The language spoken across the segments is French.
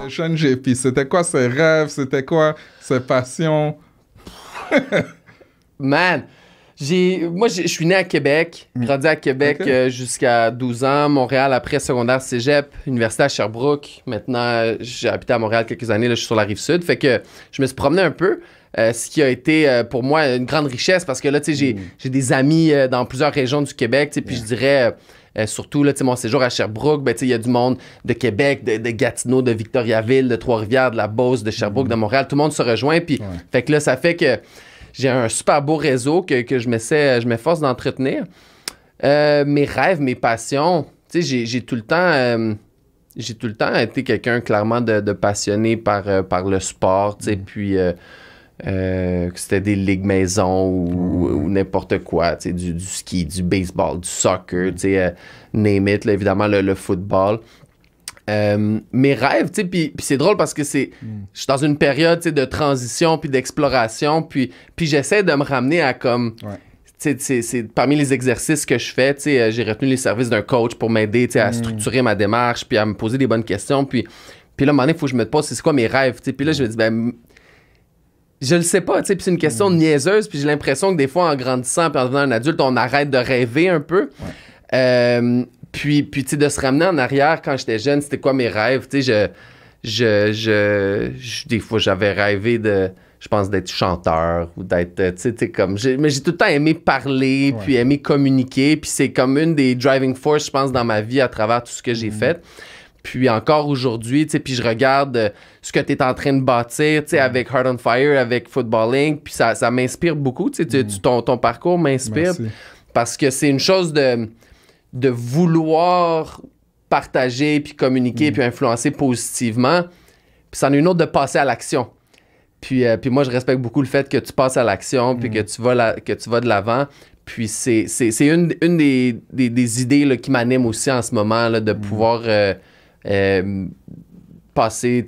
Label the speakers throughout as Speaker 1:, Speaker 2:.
Speaker 1: Sean JP, c'était quoi ses rêves? C'était quoi ses passions?
Speaker 2: Man, moi, je suis né à Québec, grandi à Québec jusqu'à 12 ans, Montréal après secondaire cégep, université à Sherbrooke. Maintenant, j'ai habité à Montréal quelques années, là, je suis sur la Rive-Sud. Fait que je me suis promené un peu, ce qui a été pour moi une grande richesse parce que là, tu sais, j'ai des amis dans plusieurs régions du Québec, tu sais, puis je dirais... surtout, là, mon séjour à Sherbrooke, ben, il y a du monde de Québec, de Gatineau, de Victoriaville, de Trois-Rivières, de la Beauce, de Sherbrooke, de Montréal. Tout le monde se rejoint. Puis, fait que là, ça fait que j'ai un super beau réseau que je m'efforce d'entretenir. Mes rêves, mes passions, j'ai tout le temps été quelqu'un clairement de passionné par le sport, puis... que c'était des ligues maison ou n'importe quoi, du ski, du baseball, du soccer, name it, là, évidemment le football. Mes rêves, puis c'est drôle parce que je suis dans une période de transition puis d'exploration, puis j'essaie de me ramener à comme... C'est parmi les exercices que je fais, j'ai retenu les services d'un coach pour m'aider à structurer ma démarche puis à me poser des bonnes questions, puis là, à un moment donné, il faut que je me pose c'est quoi mes rêves, puis là, je me dis, ben... Je le sais pas, puis c'est une question niaiseuse, puis j'ai l'impression que des fois, en grandissant puis en devenant un adulte, on arrête de rêver un peu. Puis de se ramener en arrière quand j'étais jeune, c'était quoi mes rêves? Des fois, j'avais rêvé je pense, d'être chanteur ou d'être, comme... Mais j'ai tout le temps aimé parler, puis aimé communiquer, puis c'est comme une des driving force, je pense, dans ma vie à travers tout ce que j'ai fait. Puis encore aujourd'hui, puis je regarde ce que tu es en train de bâtir, avec Heart on Fire, avec Footballing, puis ça m'inspire beaucoup, ton parcours m'inspire.
Speaker 1: Merci.
Speaker 2: Parce que c'est une chose de vouloir partager, puis communiquer, puis influencer positivement, puis c'en est une autre de passer à l'action. Puis moi, je respecte beaucoup le fait que tu passes à l'action, puis que tu vas de l'avant. Puis c'est une des idées là, qui m'anime aussi en ce moment, là, de pouvoir... passer,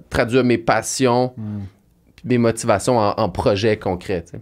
Speaker 2: traduire mes passions, mes motivations en projets concrets. T'sais.